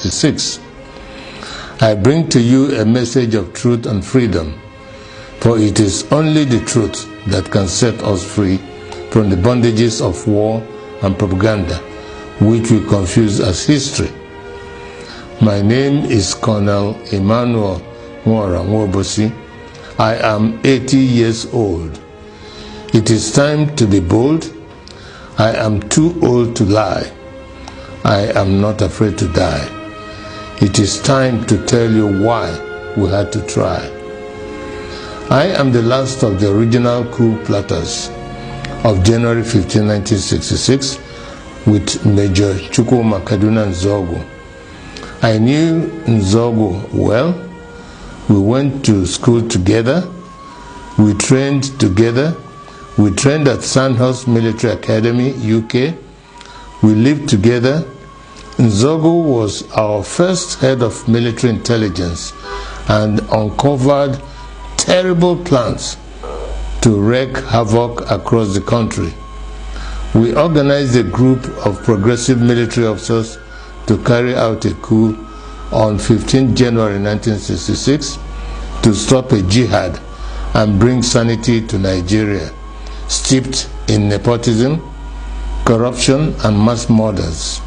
1966. I bring to you a message of truth and freedom, for it is only the truth that can set us free from the bondages of war and propaganda, which we confuse as history. My name is Colonel Emmanuel Nwora Nwobosi. I am 80 years old. It is time to be bold. I am too old to lie. I am not afraid to die. It is time to tell you why we had to try. I am the last of the original coup plotters of January 15, 1966, with Major Chukwuma Kaduna Nzogu. I knew Nzogu well. We went to school together. We trained together. We trained at Sandhurst Military Academy, UK. We lived together. Nzogu was our first head of military intelligence and uncovered terrible plans to wreak havoc across the country. We organized a group of progressive military officers to carry out a coup on 15 January 1966 to stop a jihad and bring sanity to Nigeria, steeped in nepotism, corruption, and mass murders.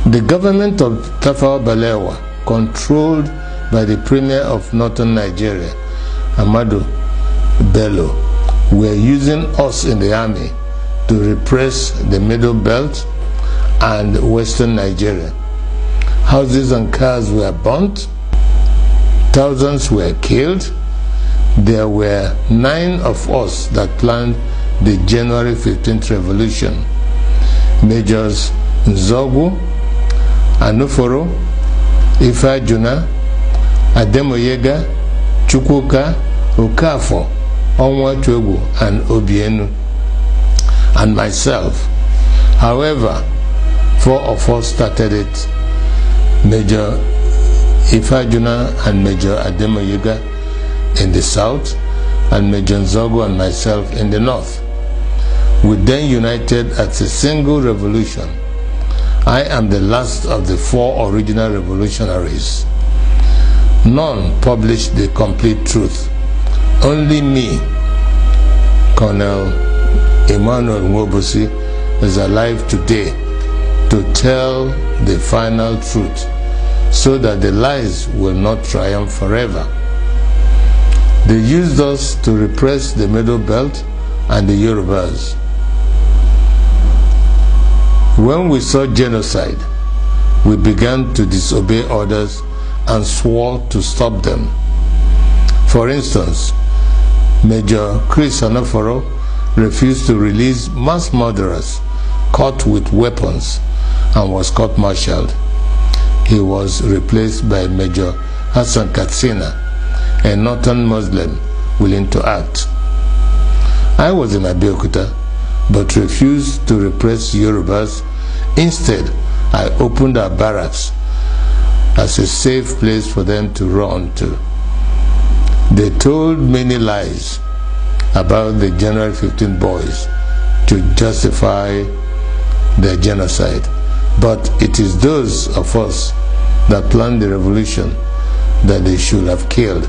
The government of Tafawa Balewa, controlled by the Premier of Northern Nigeria, Ahmadu Bello, were using us in the army to repress the Middle Belt and Western Nigeria. Houses and cars were burnt. Thousands were killed. There were 9 of us that planned the January 15th revolution. Majors Nzogu, Anuforo, Ifeajuna, Ademoyega, Chukwuka, Okafor, Onwatuegwu, and Obienu, and myself. However, 4 of us started it: Major Ifeajuna and Major Ademoyega in the south, and Major Nzogu and myself in the north. We then united as a single revolution. I am the last of the 4 original revolutionaries. None published the complete truth. Only me, Colonel Emmanuel Nwobosi, is alive today to tell the final truth, so that the lies will not triumph forever. They used us to repress the Middle Belt and the Yorubas. When we saw genocide, we began to disobey orders and swore to stop them. For instance, Major Chris Anuforo refused to release mass murderers caught with weapons and was court-martialed. He was replaced by Major Hassan Katsina, a northern Muslim willing to act. I was in Abeokuta, but refused to repress Yorubas. Instead, I opened our barracks as a safe place for them to run to. They told many lies about the January 15 boys to justify their genocide. But it is those of us that planned the revolution that they should have killed,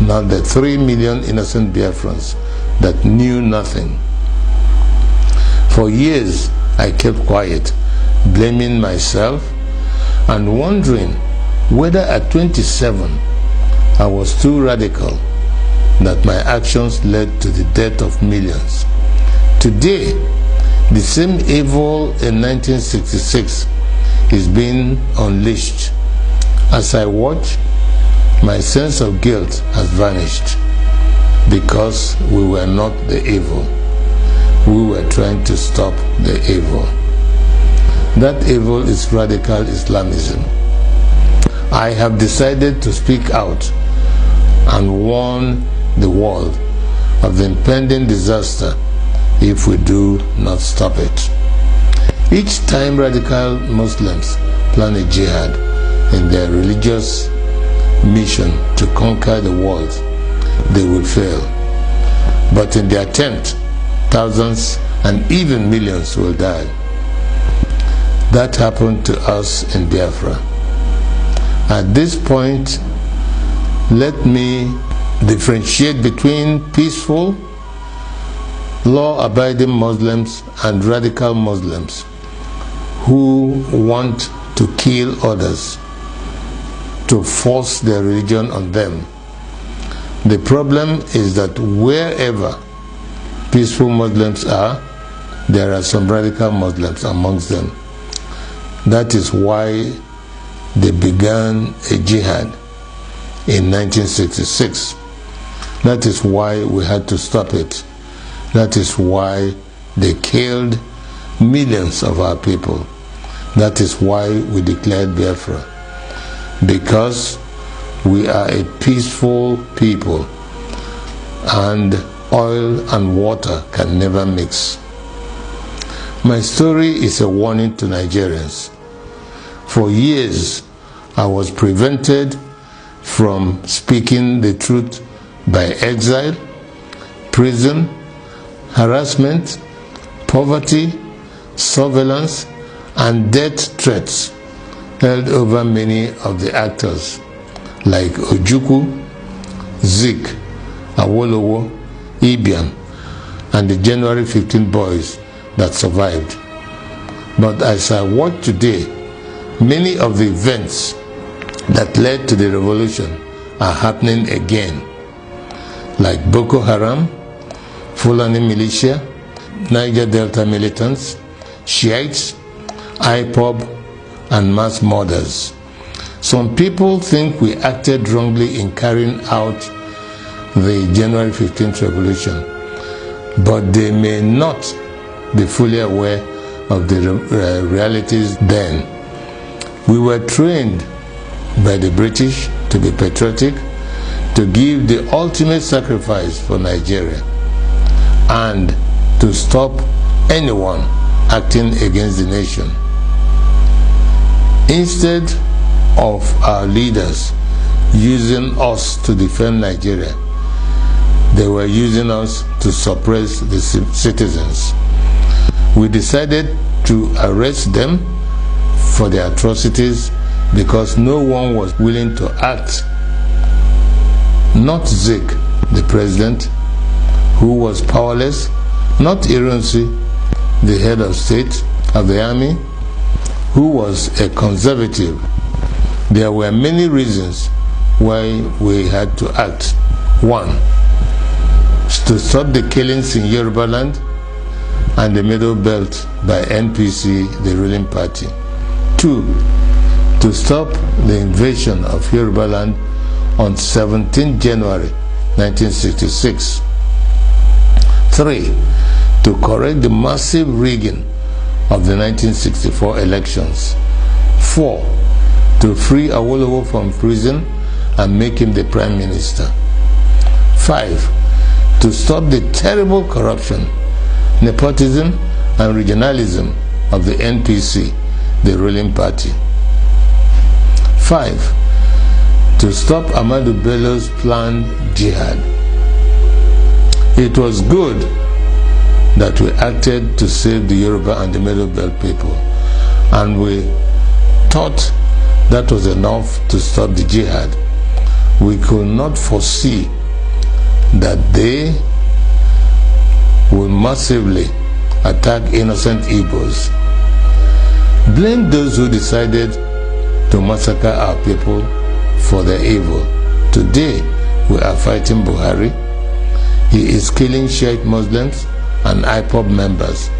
not the 3 million innocent Biafrans that knew nothing. For years, I kept quiet, blaming myself and wondering whether at 27 I was too radical, that my actions led to the death of millions. Today, the same evil in 1966 is being unleashed. As I watch, my sense of guilt has vanished, because we were not the evil. We were trying to stop the evil. That evil is radical Islamism. I have decided to speak out and warn the world of the impending disaster if we do not stop it. Each time radical Muslims plan a jihad in their religious mission to conquer the world, they will fail. But in the attempt, thousands and even millions will die. That happened to us in Biafra. At this point, let me differentiate between peaceful, law-abiding Muslims and radical Muslims who want to kill others, to force their religion on them. The problem is that wherever peaceful Muslims are, there are some radical Muslims amongst them. That is why they began a jihad in 1966. That is why we had to stop it. That is why they killed millions of our people. That is why we declared Biafra. Because we are a peaceful people, and oil and water can never mix. My story is a warning to Nigerians. For years, I was prevented from speaking the truth by exile, prison, harassment, poverty, surveillance, and death threats held over many of the actors like Ojukwu, Zik, Awolowo, Ibiam, and the January 15 boys that survived. But as I watch today, many of the events that led to the revolution are happening again, like Boko Haram, Fulani militia, Niger Delta militants, Shiites, IPOB, and mass murders. Some people think we acted wrongly in carrying out the January 15th revolution, but they may not be fully aware of the realities then. We were trained by the British to be patriotic, to give the ultimate sacrifice for Nigeria, and to stop anyone acting against the nation. Instead of our leaders using us to defend Nigeria, they were using us to suppress the citizens. We decided to arrest them for their atrocities because no one was willing to act. Not Zik, the president, who was powerless, not Irunsi, the head of state of the army, who was a conservative. There were many reasons why we had to act. 1, to stop the killings in Yoruba land and the Middle Belt by NPC, the ruling party. 2, to stop the invasion of Yoruba land on 17 January 1966. 3, to correct the massive rigging of the 1964 elections. 4, to free Awolowo from prison and make him the Prime Minister. 5, to stop the terrible corruption, nepotism, and regionalism of the NPC, the ruling party. 5, to stop Ahmadu Bello's planned jihad. It was good that we acted to save the Yoruba and the Middle Belt people, and we thought that was enough to stop the jihad. We could not foresee that they will massively attack innocent Igbos. Blame those who decided to massacre our people for their evil. Today, we are fighting Buhari. He is killing Shiite Muslims and IPOB members.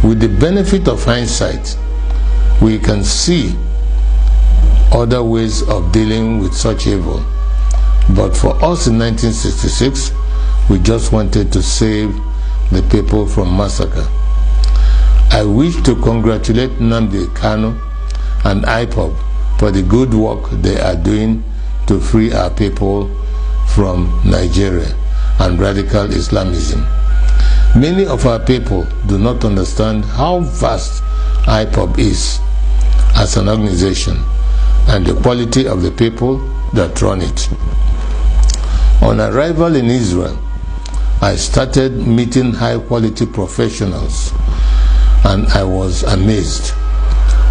With the benefit of hindsight, we can see other ways of dealing with such evil. But for us in 1966, we just wanted to save the people from massacre. I wish to congratulate Nnamdi Kanu and IPOB for the good work they are doing to free our people from Nigeria and radical Islamism. Many of our people do not understand how vast IPOB is as an organization and the quality of the people that run it. On arrival in Israel, I started meeting high-quality professionals, and I was amazed.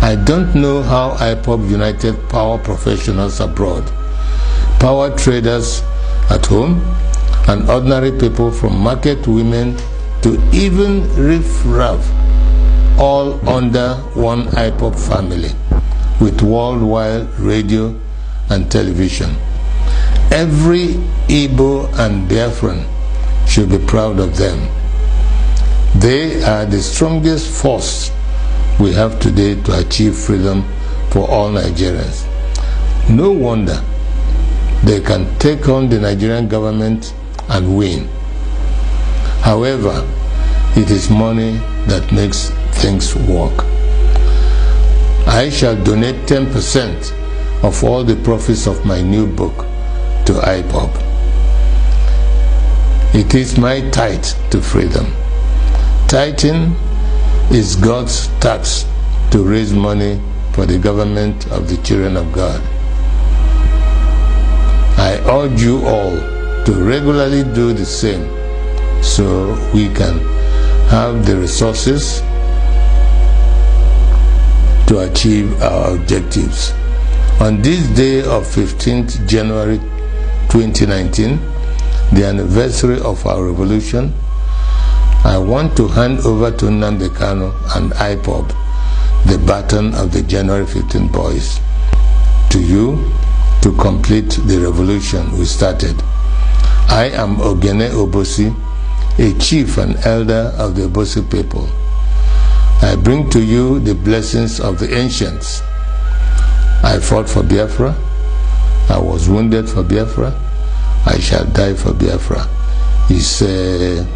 I don't know how IPOB united power professionals abroad, power traders at home, and ordinary people from market women to even riff-raff, all under one IPOB family with worldwide radio and television. Every Igbo and Biafran should be proud of them. They are the strongest force we have today to achieve freedom for all Nigerians. No wonder they can take on the Nigerian government and win. However, it is money that makes things work. I shall donate 10% of all the profits of my new book to IPOB. It is my tithe to freedom. Tithing is God's tax to raise money for the government of the children of God. I urge you all to regularly do the same so we can have the resources to achieve our objectives. On this day of 15th January 2019, the anniversary of our revolution, I want to hand over to Nnamdi Kanu and IPOB the baton of the January 15 boys. To you, to complete the revolution we started. I am Ogene Obosi, a chief and elder of the Obosi people. I bring to you the blessings of the ancients. I fought for Biafra. I was wounded for Biafra. I shall die for Biafra. He said,